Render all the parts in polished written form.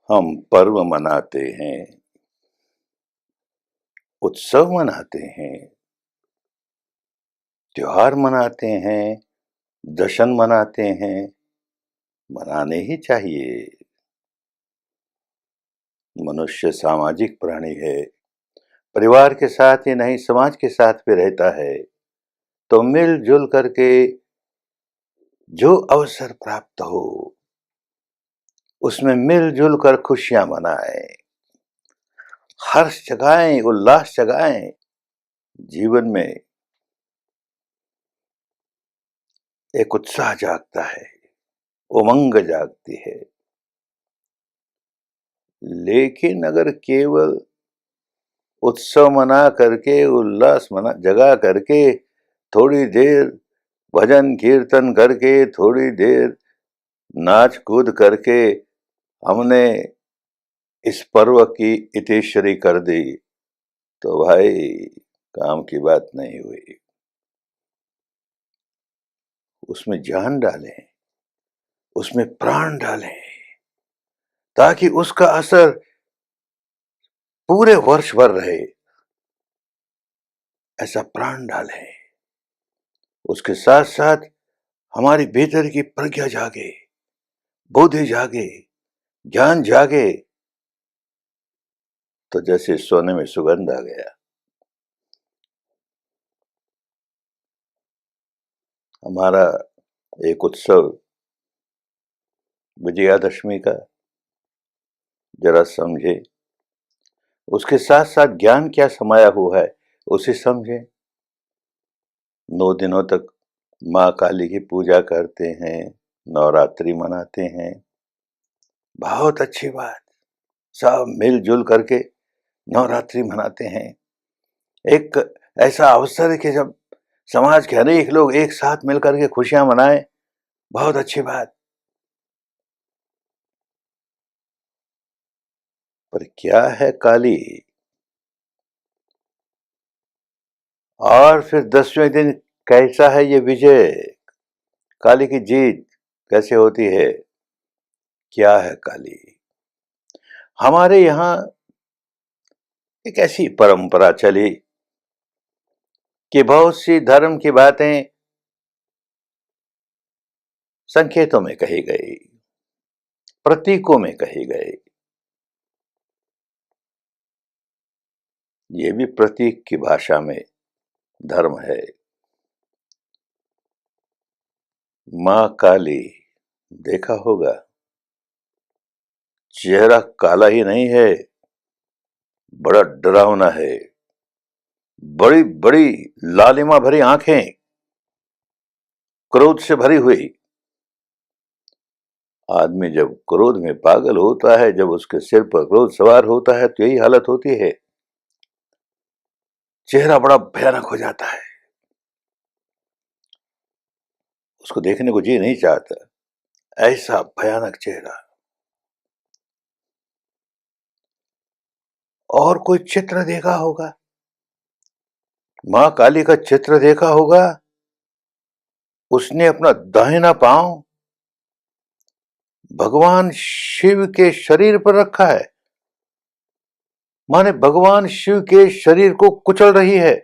हम पर्व मनाते हैं, उत्सव मनाते हैं, त्योहार मनाते हैं, जश्न मनाते हैं, मनाने ही चाहिए। मनुष्य सामाजिक प्राणी है, परिवार के साथ ही नहीं समाज के साथ भी रहता है, तो मिलजुल करके जो अवसर प्राप्त हो, उसमें मिलजुल कर खुशियां मनाएं, हर्ष जगाएं, उल्लास जगाएं। जीवन में एक उत्साह जागता है, उमंग जागती है। लेकिन अगर केवल उत्सव मना करके, उल्लास मना जगा करके, थोड़ी देर भजन कीर्तन करके, थोड़ी देर नाच कूद करके हमने इस पर्व की इतिश्री कर दी, तो भाई काम की बात नहीं हुई। उसमें जान डालें, उसमें प्राण डालें, ताकि उसका असर पूरे वर्ष भर रहे। ऐसा प्राण डालें, उसके साथ साथ हमारी भीतर की प्रज्ञा जागे, बुद्धि जागे, ज्ञान जागे, तो जैसे सोने में सुगंध आ गया। हमारा एक उत्सव विजयादशमी का, जरा समझे, उसके साथ साथ ज्ञान क्या समाया हुआ है उसे समझे। 9 दिनों तक माँ काली की पूजा करते हैं, नवरात्रि मनाते हैं, बहुत अच्छी बात। सब मिलजुल करके नवरात्रि मनाते हैं। एक ऐसा अवसर है कि जब समाज के अनेक लोग एक साथ मिलकर के खुशियां मनाएं, बहुत अच्छी बात। पर क्या है काली? और फिर 10वें दिन कैसा है ये विजय? काली की जीत कैसे होती है? क्या है काली? हमारे यहाँ एक ऐसी परंपरा चली कि बहुत सी धर्म की बातें संकेतों में कही गई, प्रतीकों में कही गई। ये भी प्रतीक की भाषा में धर्म है। माँ काली, देखा होगा, चेहरा काला ही नहीं है, बड़ा डरावना है। बड़ी बड़ी लालिमा भरी आंखें, क्रोध से भरी हुई। आदमी जब क्रोध में पागल होता है, जब उसके सिर पर क्रोध सवार होता है, तो यही हालत होती है। चेहरा बड़ा भयानक हो जाता है, उसको देखने को जी नहीं चाहता, ऐसा भयानक चेहरा। और कोई चित्र देखा होगा, माँ काली का चित्र देखा होगा, उसने अपना दाहिना पांव भगवान शिव के शरीर पर रखा है, माने भगवान शिव के शरीर को कुचल रही है।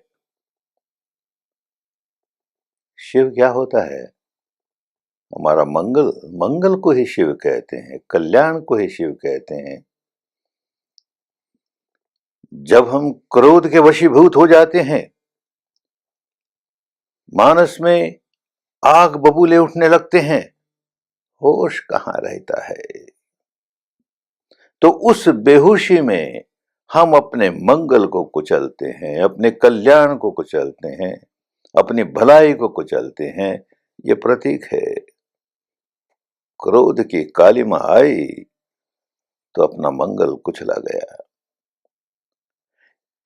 शिव क्या होता है? हमारा मंगल, मंगल को ही शिव कहते हैं, कल्याण को ही शिव कहते हैं। जब हम क्रोध के वशीभूत हो जाते हैं, मानस में आग बबूले उठने लगते हैं, होश कहां रहता है? तो उस बेहोशी में हम अपने मंगल को कुचलते हैं, अपने कल्याण को कुचलते हैं, अपनी भलाई को कुचलते हैं। ये प्रतीक है। क्रोध की कालिमा आई तो अपना मंगल कुचला गया।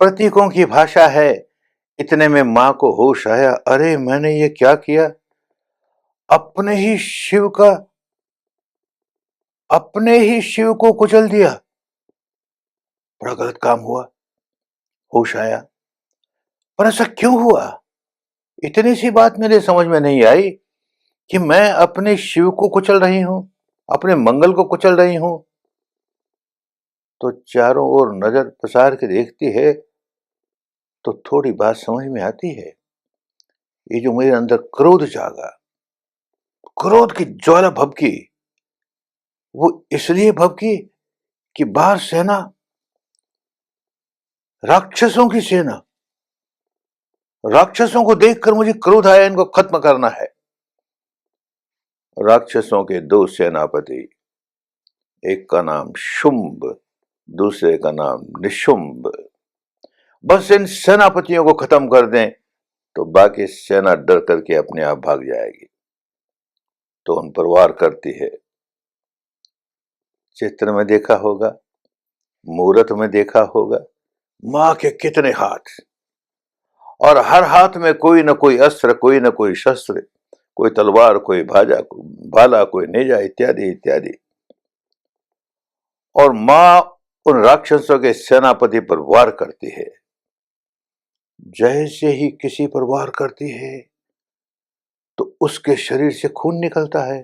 प्रतीकों की भाषा है। इतने में मां को होश आया, अरे मैंने ये क्या किया? अपने ही शिव का, अपने ही शिव को कुचल दिया। बड़ा गलत काम हुआ। होश आया, पर ऐसा क्यों हुआ? इतनी सी बात मेरे समझ में नहीं आई कि मैं अपने शिव को कुचल रही हूं, अपने मंगल को कुचल रही हूं। तो चारों ओर नजर पसार के देखती है तो थोड़ी बात समझ में आती है। ये जो मेरे अंदर क्रोध जागा, क्रोध की ज्वाला भभकी, वो इसलिए भभकी कि बाहर सेना, राक्षसों की सेना, राक्षसों को देखकर मुझे क्रोध आया, इनको खत्म करना है। राक्षसों के दो सेनापति, एक का नाम शुंभ, दूसरे का नाम निशुंभ। बस इन सेनापतियों को खत्म कर दें तो बाकी सेना डर करके अपने आप भाग जाएगी। तो उन पर वार करती है। चित्र में देखा होगा, मूर्त में देखा होगा, मां के कितने हाथ, और हर हाथ में कोई न कोई अस्त्र, कोई न कोई शस्त्र, कोई तलवार, कोई भाला, कोई नेजा, इत्यादि इत्यादि। और मां उन राक्षसों के सेनापति पर वार करती है। जैसे ही किसी पर वार करती है तो उसके शरीर से खून निकलता है।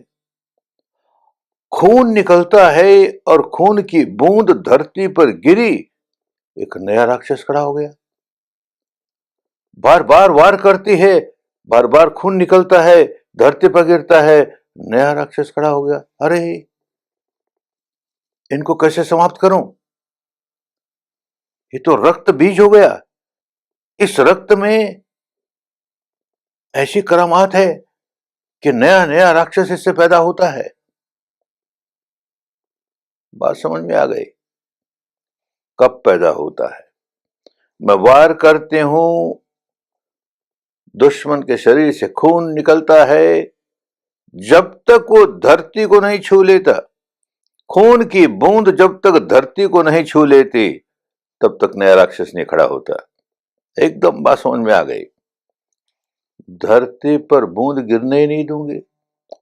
खून निकलता है और खून की बूंद धरती पर गिरी, एक नया राक्षस खड़ा हो गया। बार बार वार करती है, बार बार खून निकलता है, धरती पर गिरता है, नया राक्षस खड़ा हो गया। अरे इनको कैसे समाप्त करूं? ये तो रक्त बीज हो गया। इस रक्त में ऐसी करामात है कि नया नया राक्षस इससे पैदा होता है। बात समझ में आ गई? कब पैदा होता है? मैं वार करते हूं, दुश्मन के शरीर से खून निकलता है, जब तक वो धरती को नहीं छू लेता, खून की बूंद जब तक धरती को नहीं छू लेती, तब तक नया राक्षस नहीं खड़ा होता। एकदम बात समझ में आ गई। धरती पर बूंद गिरने ही नहीं दूंगी,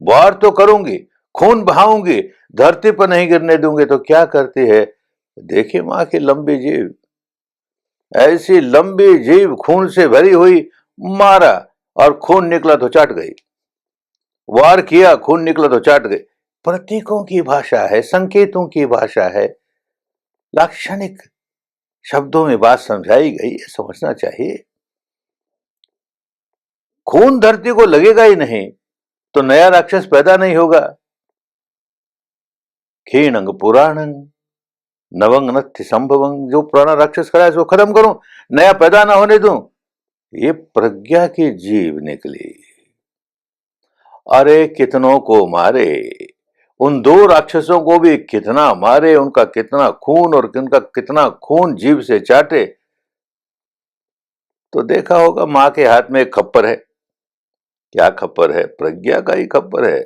वार तो करूंगी, खून बहाऊंगी, धरती पर नहीं गिरने दूंगी। तो क्या करती है? देखिए मां की लंबी जीभ, ऐसी लंबी जीभ खून से भरी हुई, मारा और खून निकला तो चाट गई, वार किया, खून निकला तो चाट गई। प्रतीकों की भाषा है, संकेतों की भाषा है, लाक्षणिक शब्दों में बात समझाई गई है, समझना चाहिए। खून धरती को लगेगा ही नहीं तो नया राक्षस पैदा नहीं होगा। क्षीणंग पुराणंग नवंग नत्थि संभवंग, जो पुराना राक्षस खड़ा है उसको खत्म करूं, नया पैदा ना होने दूं। ये प्रज्ञा की जीव निकली। अरे कितनों को मारे, उन दो राक्षसों को भी कितना मारे, उनका कितना खून और उनका कितना खून जीभ से चाटे। तो देखा होगा मां के हाथ में एक खप्पर है। क्या खप्पर है? प्रज्ञा का ही खप्पर है।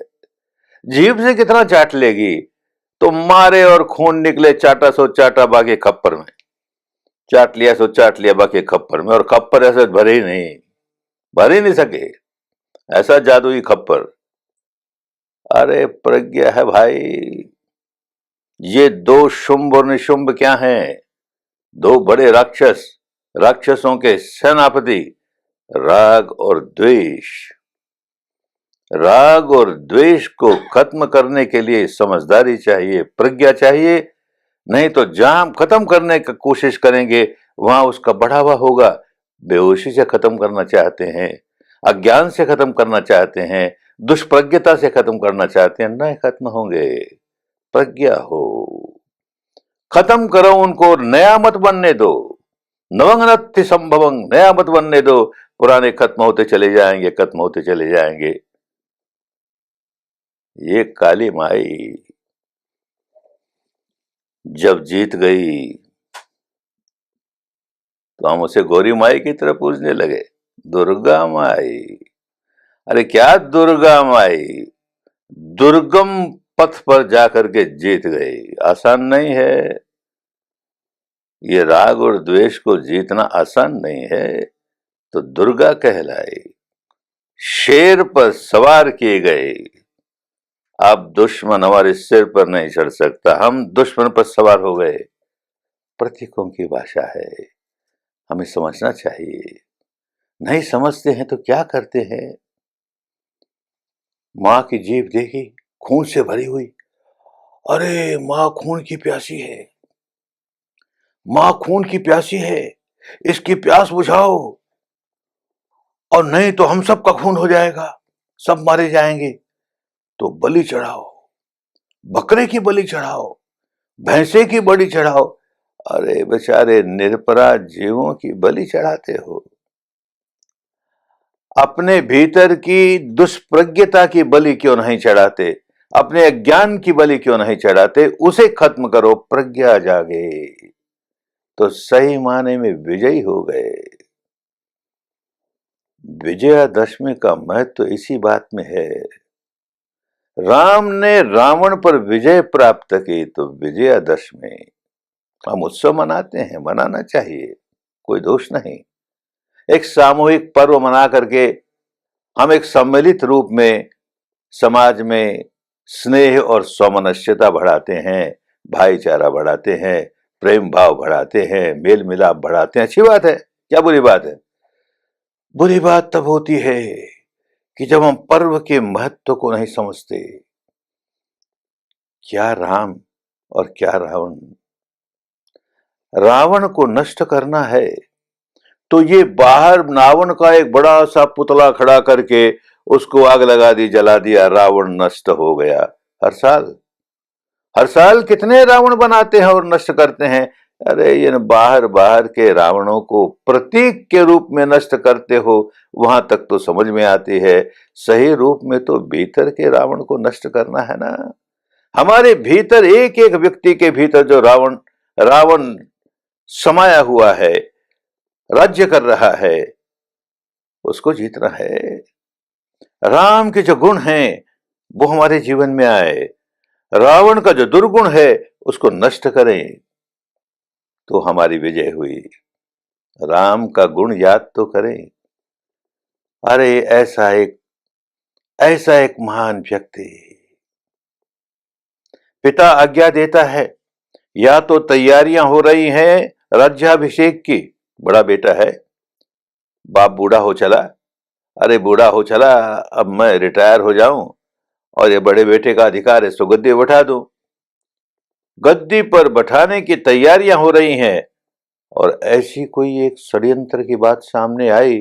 जीभ से कितना चाट लेगी? तो मारे और खून निकले, चाटा सो चाटा बाकी खप्पर में, चाट लिया सो चाट लिया बाकी खप्पर में। और खप्पर ऐसे भरे ही नहीं, भर ही नहीं सके, ऐसा जादुई खप्पर। अरे प्रज्ञा है भाई। ये दो शुंभ और निशुंभ क्या हैं? दो बड़े राक्षस, राक्षसों के सेनापति। राग और द्वेष, राग और द्वेष को खत्म करने के लिए समझदारी चाहिए, प्रज्ञा चाहिए। नहीं तो जहां खत्म करने की कोशिश करेंगे वहां उसका बढ़ावा होगा। बेहोशी से खत्म करना चाहते हैं, अज्ञान से खत्म करना चाहते हैं, दुष्प्रज्ञता से खत्म करना चाहते हैं, नहीं खत्म होंगे। प्रज्ञा हो, खत्म करो उनको, नया मत बनने दो। नवंगनत्थि संभवंग, नया मत बनने दो। पुराने खत्म होते चले जाएंगे, खत्म होते चले जाएंगे। ये काली माई जब जीत गई तो हम उसे गौरी माई की तरह पूजने लगे, दुर्गा माई। अरे क्या दुर्गा माई, दुर्गम पथ पर जाकर के जीत गई। आसान नहीं है, ये राग और द्वेष को जीतना आसान नहीं है। तो दुर्गा कहलाई, शेर पर सवार किए गए। अब दुश्मन हमारे सिर पर नहीं चढ़ सकता, हम दुश्मन पर सवार हो गए। प्रतीकों की भाषा है, हमें समझना चाहिए। नहीं समझते हैं तो क्या करते हैं? मां की जीभ देखी, खून से भरी हुई। अरे मां खून की प्यासी है, मां खून की प्यासी है, इसकी प्यास बुझाओ, और नहीं तो हम सब का खून हो जाएगा, सब मारे जाएंगे। तो बलि चढ़ाओ, बकरे की बलि चढ़ाओ, भैंसे की बलि चढ़ाओ। अरे बेचारे निरपराध जीवों की बलि चढ़ाते हो। अपने भीतर की दुष्प्रज्ञता की बलि क्यों नहीं चढ़ाते, अपने अज्ञान की बलि क्यों नहीं चढ़ाते, उसे खत्म करो, प्रज्ञा जागे तो सही माने में विजयी हो गए। विजयादशमी का महत्व तो इसी बात में है। राम ने रावण पर विजय प्राप्त की तो विजयादशमी हम उत्सव मनाते हैं, मनाना चाहिए, कोई दोष नहीं। एक सामूहिक पर्व मना करके हम एक सम्मिलित रूप में समाज में स्नेह और सौमनस्यता बढ़ाते हैं, भाईचारा बढ़ाते हैं, प्रेम भाव बढ़ाते हैं, मेल मिलाप बढ़ाते हैं। अच्छी बात है, क्या बुरी बात है? बुरी बात तब होती है कि जब हम पर्व के महत्व को नहीं समझते। क्या राम और क्या रावण। रावण को नष्ट करना है तो ये बाहर रावण का एक बड़ा सा पुतला खड़ा करके उसको आग लगा दी, जला दिया, रावण नष्ट हो गया। हर साल कितने रावण बनाते हैं और नष्ट करते हैं। अरे ये बाहर बाहर के रावणों को प्रतीक के रूप में नष्ट करते हो, वहां तक तो समझ में आती है। सही रूप में तो भीतर के रावण को नष्ट करना है ना। हमारे भीतर एक एक व्यक्ति के भीतर जो रावण रावण समाया हुआ है, राज्य कर रहा है, उसको जीतना है। राम के जो गुण हैं वो हमारे जीवन में आए, रावण का जो दुर्गुण है उसको नष्ट करें तो हमारी विजय हुई। राम का गुण याद तो करें। अरे ऐसा एक महान व्यक्ति, पिता आज्ञा देता है, या तो तैयारियां हो रही हैं राज्याभिषेक की, बड़ा बेटा है, बाप बूढ़ा हो चला, अरे बूढ़ा हो चला, अब मैं रिटायर हो जाऊं और ये बड़े बेटे का अधिकार है सो गद्दी बैठा दूं। गद्दी पर बैठाने की तैयारियां हो रही हैं और ऐसी कोई एक षड्यंत्र की बात सामने आई।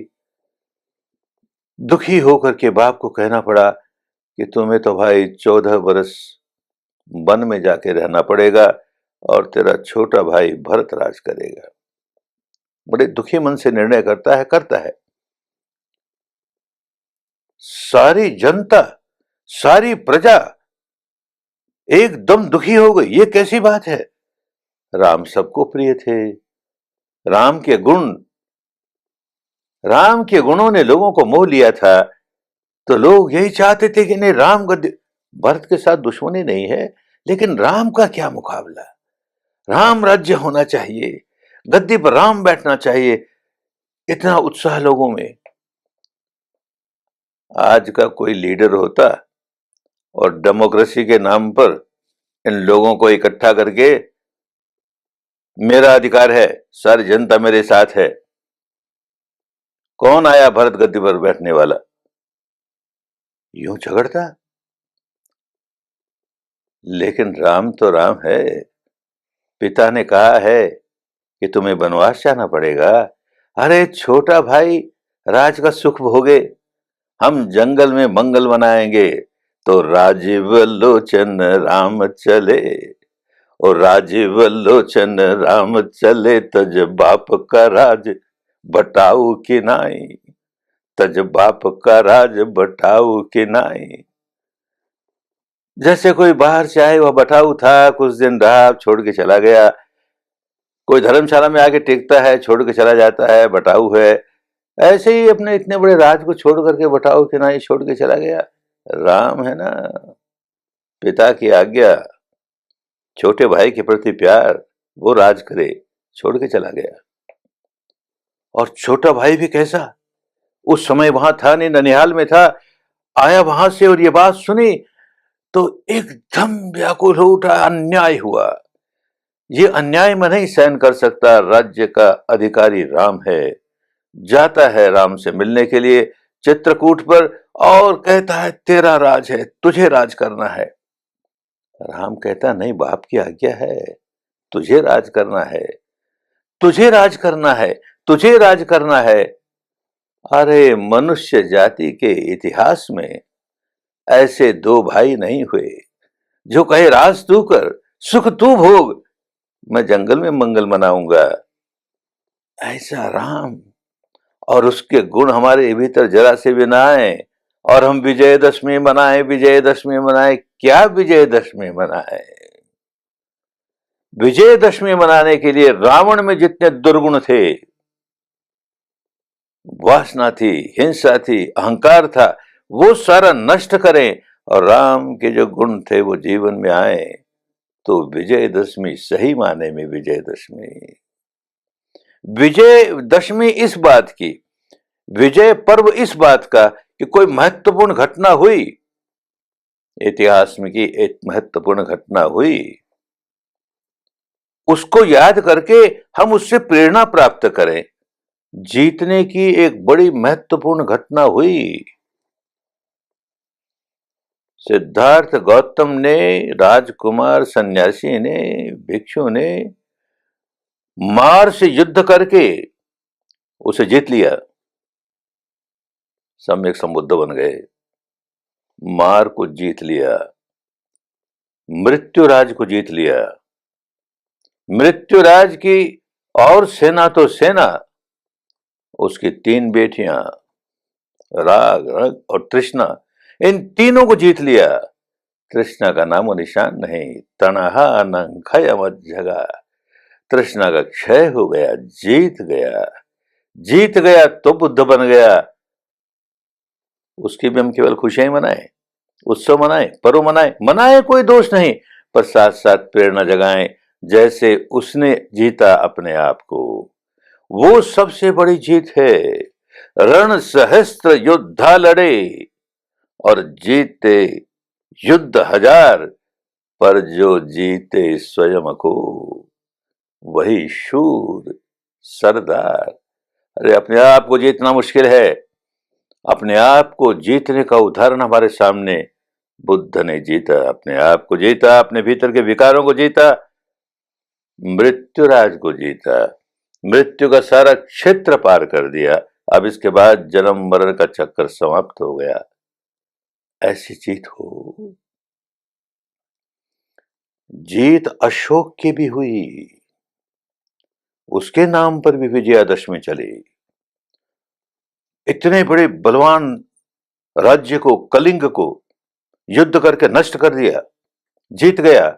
दुखी होकर के बाप को कहना पड़ा कि तुम्हें तो भाई 14 बरस वन में जाके रहना पड़ेगा और तेरा छोटा भाई भरत राज करेगा। बड़े दुखी मन से निर्णय करता है। सारी जनता, सारी प्रजा एकदम दुखी हो गई। ये कैसी बात है? राम सबको प्रिय थे, राम के गुण, राम के गुणों ने लोगों को मोह लिया था। तो लोग यही चाहते थे कि नहीं, राम गद्दी, भरत के साथ दुश्मनी नहीं है, लेकिन राम का क्या मुकाबला, राम राज्य होना चाहिए, गद्दी पर राम बैठना चाहिए। इतना उत्साह लोगों में। आज का कोई लीडर होता और डेमोक्रेसी के नाम पर इन लोगों को इकट्ठा करके मेरा अधिकार है, सारी जनता मेरे साथ है, कौन आया भरत गद्दी पर बैठने वाला, यूं झगड़ता। लेकिन राम तो राम है। पिता ने कहा है कि तुम्हें वनवास जाना पड़ेगा। अरे छोटा भाई, राज का सुख भोगे, हम जंगल में मंगल मनाएंगे। तो राजीव लोचन राम चले, और राजीव लोचन राम चले, तज बाप का राज बटाऊ की नाई, तज बाप का राज बटाऊ की नाई। जैसे कोई बाहर से आए, वह बटाऊ था, कुछ दिन रहा, छोड़ के चला गया। कोई धर्मशाला में आके टिकता है, छोड़ के चला जाता है, बटाऊ है। ऐसे ही अपने इतने बड़े राज को छोड़ करके बटाऊ के नाई छोड़ के चला गया। राम है ना, पिता की आज्ञा, छोटे भाई के प्रति प्यार, वो राज करे, छोड़ के चला गया। और छोटा भाई भी कैसा, उस समय वहां था नहीं, ननिहाल में था, आया वहां से और ये बात सुनी तो एकदम व्याकुल हो उठा। अन्याय हुआ, ये अन्याय मैं नहीं सहन कर सकता। राज्य का अधिकारी राम है। जाता है राम से मिलने के लिए चित्रकूट पर और कहता है तेरा राज है, तुझे राज करना है। राम कहता नहीं, बाप की आज्ञा है, तुझे राज करना है। तुझे राज करना है, तुझे राज करना है। अरे मनुष्य जाति के इतिहास में ऐसे दो भाई नहीं हुए जो कहे राज तू कर, सुख तू भोग, मैं जंगल में मंगल मनाऊंगा। ऐसा राम और उसके गुण हमारे भीतर जरा से भी ना आए और हम विजयदशमी मनाए, विजयदशमी मनाए, क्या विजयदशमी मनाए? विजयदशमी मनाने के लिए रावण में जितने दुर्गुण थे, वासना थी, हिंसा थी, अहंकार था, वो सारा नष्ट करें और राम के जो गुण थे वो जीवन में आए, तो विजयदशमी सही माने में विजयदशमी। विजयदशमी इस बात की, विजय पर्व इस बात का कि कोई महत्वपूर्ण घटना हुई, इतिहास में की एक महत्वपूर्ण घटना हुई, उसको याद करके हम उससे प्रेरणा प्राप्त करें। जीतने की एक बड़ी महत्वपूर्ण घटना हुई। सिद्धार्थ गौतम ने, राजकुमार सन्यासी ने, भिक्षु ने मार से युद्ध करके उसे जीत लिया। सम्यक संबुद्ध बन गए, मार को जीत लिया, मृत्युराज को जीत लिया। मृत्युराज की और सेना तो सेना, उसकी 3 बेटियां राग, रग और तृष्णा, इन तीनों को जीत लिया। तृष्णा का नामो निशान नहीं, तणहा नंग खय मत जगा। तृष्णा का क्षय हो गया, जीत गया। जीत गया तो बुद्ध बन गया। उसकी भी हम केवल खुशियां मनाएं, उत्सव मनाएं, पर्व मनाएं, मनाएं, कोई दोष नहीं, पर साथ साथ प्रेरणा जगाएं। जैसे उसने जीता अपने आप को, वो सबसे बड़ी जीत है। रण सहस्त्र योद्धा लड़े और जीते युद्ध हजार, पर जो जीते स्वयं को वही शूर सरदार। अरे अपने आप को जीतना मुश्किल है, अपने आप को जीतने का उदाहरण हमारे सामने बुद्ध ने जीता, अपने आप को जीता, अपने भीतर के विकारों को जीता, मृत्युराज को जीता, मृत्यु का सारा क्षेत्र पार कर दिया। अब इसके बाद जन्म मरण का चक्कर समाप्त हो गया। ऐसी जीत हो। जीत अशोक की भी हुई, उसके नाम पर भी विजयादशमी चली। इतने बड़े बलवान राज्य को, कलिंग को युद्ध करके नष्ट कर दिया, जीत गया।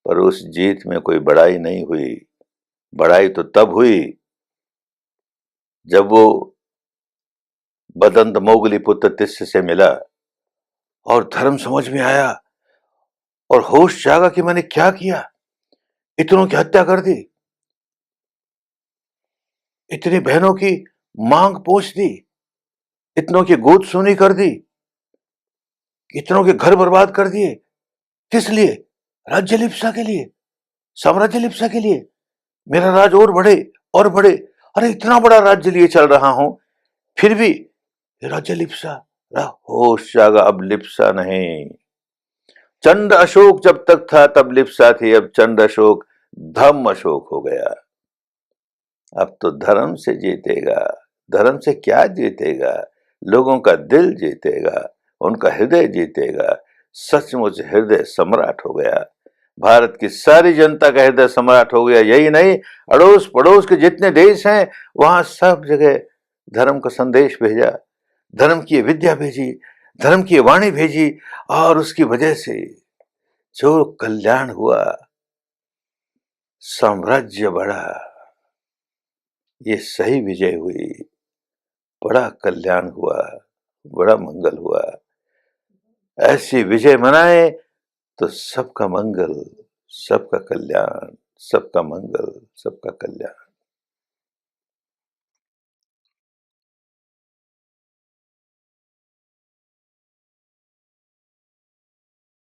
पर उस जीत में कोई बड़ाई नहीं हुई। बड़ाई तो तब हुई जब वो बदंत मोगली पुत्र तिस्य से मिला और धर्म समझ में आया और होश जागा कि मैंने क्या किया, इतनों की हत्या कर दी, इतनी बहनों की मांग पोंछ दी, इतनों की गोद सूनी कर दी, इतनों के घर बर्बाद कर दिए। किस लिए? राज्य लिप्सा के लिए, साम्राज्य लिप्सा के लिए। मेरा राज और बढ़े और बढ़े। अरे इतना बड़ा राज्य लिए चल रहा हूं, फिर भी राज्य लिप्सा। होश जागा, अब लिप्सा नहीं। चंड अशोक जब तक था तब लिप्सा थी, अब चंड अशोक धम्म अशोक हो गया। अब तो धर्म से जीतेगा। धर्म से क्या जीतेगा? लोगों का दिल जीतेगा, उनका हृदय जीतेगा। सचमुच हृदय सम्राट हो गया। भारत की सारी जनता का हृदय सम्राट हो गया। यही नहीं, अड़ोस पड़ोस के जितने देश हैं वहां सब जगह धर्म का संदेश भेजा, धर्म की विद्या भेजी, धर्म की वाणी भेजी, और उसकी वजह से जो कल्याण हुआ, साम्राज्य बढ़ा, ये सही विजय हुई, बड़ा कल्याण हुआ, बड़ा मंगल हुआ। ऐसी विजय मनाए तो सबका मंगल, सबका कल्याण, सबका मंगल, सबका कल्याण।